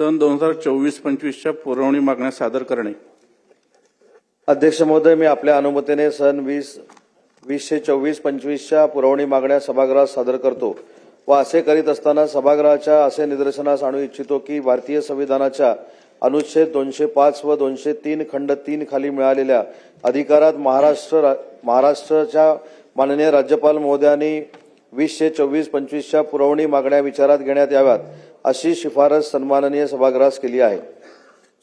सन 2024-25च्या पुरवणी मागण्या सादर करणे. अध्यक्ष महोदय, मी आपल्या अनुमतीने सन 2024-25च्या पुरवणी मागण्या सभागृहात सादर करतो व असे करीत असताना सभागृहाच्या असे निदर्शनास आणू इच्छितो की भारतीय संविधानाच्या अनुच्छेद 205 व 203 खंड 3 खाली मिळालेल्या अधिकारात महाराष्ट्राच्या माननीय राज्यपाल महोदयांनी 2024-25च्या पुरवणी मागण्या विचारात घेण्यात याव्यात अशी शिफारस सन्माननीय सभागृहास केली आहे.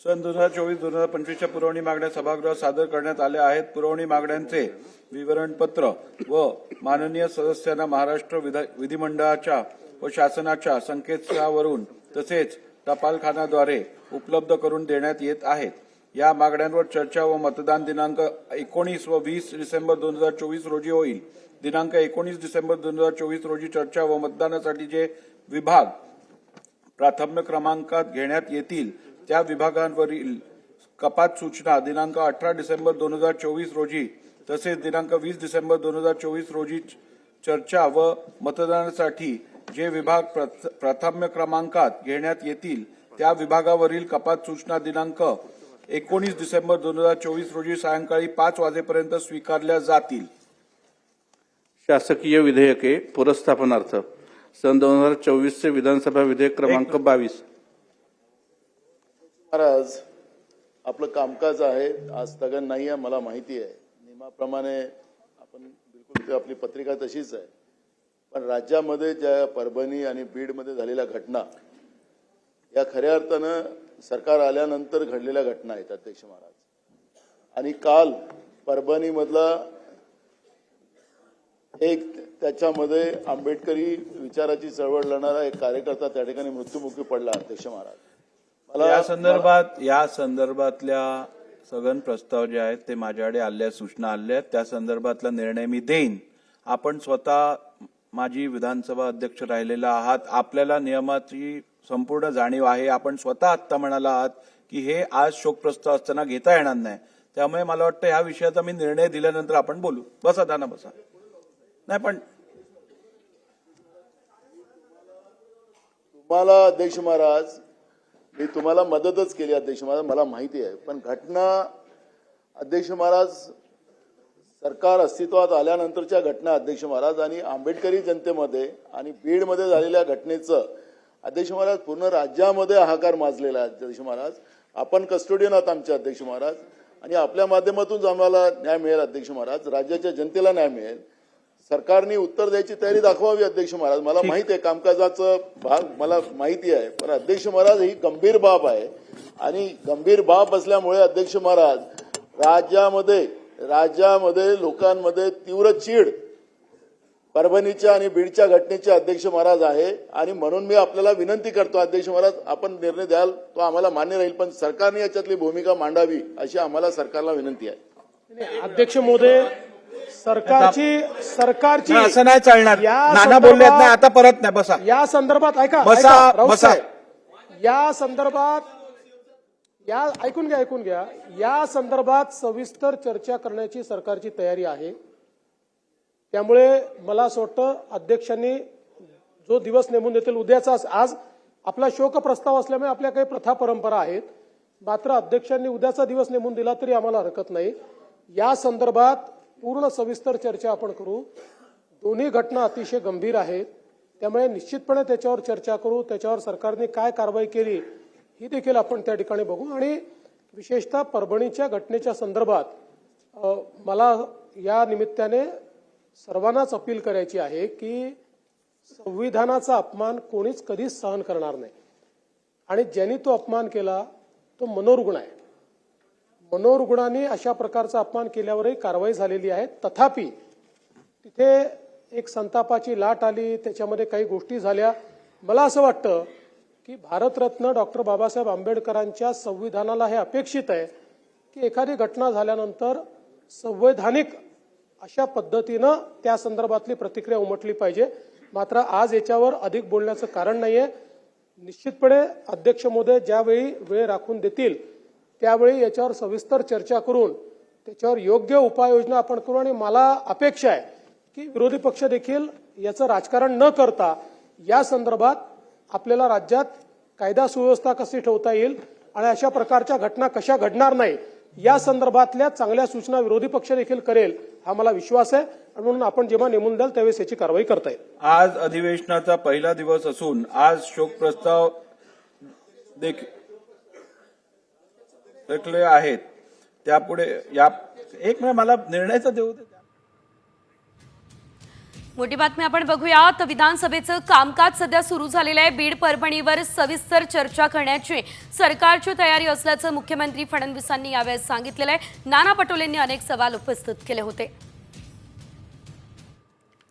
सन 2024-2025च्या पुरवणी मागण्या सभागृहात सादर करण्यात आल्या आहेत. पुरवणी मागण्यांचे विवरणपत्र व माननीय सदस्यांना महाराष्ट्र विधिमंडळाच्या व शासनाच्या संकेतस्थळावरून तसेच टपालखान्याद्वारे उपलब्ध करून देण्यात येत आहेत. या मागण्यांवर चर्चा व मतदान दिनांक 19 व 20 डिसेंबर 2024 रोजी होईल. दिनांक 19 डिसेंबर 2024 रोजी चर्चा व मतदानासाठी जे विभाग प्राथम्य क्रमांकात घेण्यात येतील त्या विभागांवरील कपात सूचना दिनांक 18 डिसेंबर 2024 रोजी तसेच दिनांक 20 डिसेंबर 2024 रोजी चर्चा व मतदानासाठी जे विभाग प्राथम्य क्रमांकात घेण्यात येतील त्या विभागावरील कपात सूचना दिनांक 19 डिसेंबर 2024 रोजी सायंकाळी 5 वाजेपर्यंत स्वीकारल्या जातील. शासकीय विधेयके पुरस्थापनार्थ सन 2024चे विधानसभा विधेयक क्रमांक 22. महाराज, आपलं कामकाज आहे, आज स्थगन नाही आहे, मला माहिती आहे. नियमाप्रमाणे आपण बिलकुल आपली पत्रिका तशीच आहे. पण राज्यामध्ये ज्या परभणी आणि बीडमध्ये झालेल्या घटना या खऱ्या अर्थानं सरकार आल्यानंतर घडलेल्या घटना आहेत अध्यक्ष महाराज. आणि काल परभणीमधला एक त्याच्यामध्ये आंबेडकरी विचाराची चळवळ लढणारा एक कार्यकर्ता त्या ठिकाणी मृत्युमुखी पडला अध्यक्ष महाराज. या संदर्भातल्या सगळे प्रस्ताव जे आहेत ते माझ्याकडे आल्या, सूचना आल्या आहेत. त्या संदर्भातला निर्णय मी देईन. आपण स्वतः माजी विधानसभा अध्यक्ष राहिलेला आहात, आपल्याला नियमाची संपूर्ण जाणीव आहे. आपण स्वतः आत्ता म्हणाला आहात की हे आज शोक प्रस्ताव असताना घेता येणार नाही. त्यामुळे मला वाटतं ह्या विषयाचा मी निर्णय दिल्यानंतर आपण बोलू. बसा दाना बसा. नाही पण तुम्हाला अध्यक्ष महाराज, मी तुम्हाला मदतच केली अध्यक्ष महाराज, मला माहिती आहे. पण घटना अध्यक्ष महाराज सरकार अस्तित्वात आल्यानंतरच्या घटना अध्यक्ष महाराज आणि आंबेडकरी जनतेमध्ये आणि बीडमध्ये झालेल्या घटनेचं अध्यक्ष महाराज पूर्ण राज्यामध्ये हाहाकार माजलेला आहे अध्यक्ष महाराज. आपण कस्टोडियन आहात आमचे अध्यक्ष महाराज आणि आपल्या माध्यमातून आम्हाला न्याय मिळेल अध्यक्ष महाराज, राज्याच्या जनतेला न्याय मिळेल. सरकारने उत्तर द्यायची तयारी दाखवावी अध्यक्ष महाराज. मला माहिती आहे कामकाजाचं भाग मला माहिती आहे, पण अध्यक्ष महाराज ही गंभीर बाब आहे आणि गंभीर बाब असल्यामुळे अध्यक्ष महाराज राज्यामध्ये लोकांमध्ये तीव्र चीड परभणीच्या आणि बीडच्या घटनेचे अध्यक्ष महाराज आहे. आणि म्हणून मी आपल्याला विनंती करतो अध्यक्ष महाराज, आपण निर्णय द्याल तो आम्हाला मान्य राहील, पण सरकारने याच्यातली भूमिका मांडावी अशी आम्हाला सरकारला विनंती आहे. अध्यक्ष महोदय, सरकारची असं नाही चालणार. नाना बोलले नाही आता, परत नाही. बसा. या संदर्भात ऐका, बसा. या संदर्भात ऐकून घ्या. या संदर्भात सविस्तर चर्चा करण्याची सरकारची तयारी आहे. त्यामुळे मला असं वाटतं अध्यक्षांनी जो दिवस नेमून देतील उद्याचा, आज आपला शोक प्रस्ताव असल्यामुळे आपल्या काही प्रथा परंपरा आहेत, मात्र अध्यक्षांनी उद्याचा दिवस नेमून दिला तरी आम्हाला हरकत नाही. या संदर्भात पूर्ण सविस्तर चर्चा आपण करू. दोन्ही घटना अतिशय गंभीर आहेत, त्यामुळे निश्चितपणे त्याच्यावर चर्चा करू. त्याच्यावर सरकारने काय कारवाई केली ही देखील आपण त्या ठिकाणी बघू. आणि विशेषतः परभणीच्या घटनेच्या संदर्भात मला या निमित्ताने सर्वांनाच अपील करायची आहे की संविधानाचा अपमान कोणीच कधीच सहन करणार नाही. आणि ज्यांनी तो अपमान केला तो मनोरुग्ण आहे. मनोरुग्णांनी अशा प्रकारचा अपमान केल्यावरही कारवाई झालेली आहे. तथापि तिथे एक संतापाची लाट आली, त्याच्यामध्ये काही गोष्टी झाल्या. मला असं वाटतं की भारतरत्न डॉक्टर बाबासाहेब आंबेडकरांच्या संविधानाला हे अपेक्षित आहे की एखादी घटना झाल्यानंतर संवैधानिक अशा पद्धतीनं त्या संदर्भातली प्रतिक्रिया उमटली पाहिजे. मात्र आज याच्यावर अधिक बोलण्याचं कारण नाहीये. निश्चितपणे अध्यक्ष महोदय ज्यावेळी वेळ राखून देतील त्यावेळी याच्यावर सविस्तर चर्चा करून त्याच्यावर योग्य उपाययोजना आपण करू. आणि मला अपेक्षा आहे की विरोधी पक्ष देखील याचं राजकारण न करता या संदर्भात आपल्याला राज्यात कायदा सुव्यवस्था कशी ठेवता येईल आणि अशा प्रकारच्या घटना कशा घडणार नाही या संदर्भातल्या चांगल्या सूचना विरोधी पक्ष देखील करेल हा मला विश्वास आहे आणि म्हणून आपण जेव्हा नेमून द्याल त्यावेळेस याची कारवाई करता येईल. आज अधिवेशनाचा पहिला दिवस असून आज शोक प्रस्ताव देखले आहेत. त्यापुढे या एक मिनिट मला निर्णयाचा देऊ दे. मोठी बातमी आपण बघूयात. विधानसभेचं कामकाज सध्या सुरू झालेलं आहे. बीड परभणीवर सविस्तर चर्चा करण्याची सरकारची तयारी असल्याचं मुख्यमंत्री फडणवीसांनी यावेळी सांगितलेलं आहे. नाना पटोलेंनी अनेक सवाल उपस्थित केले होते.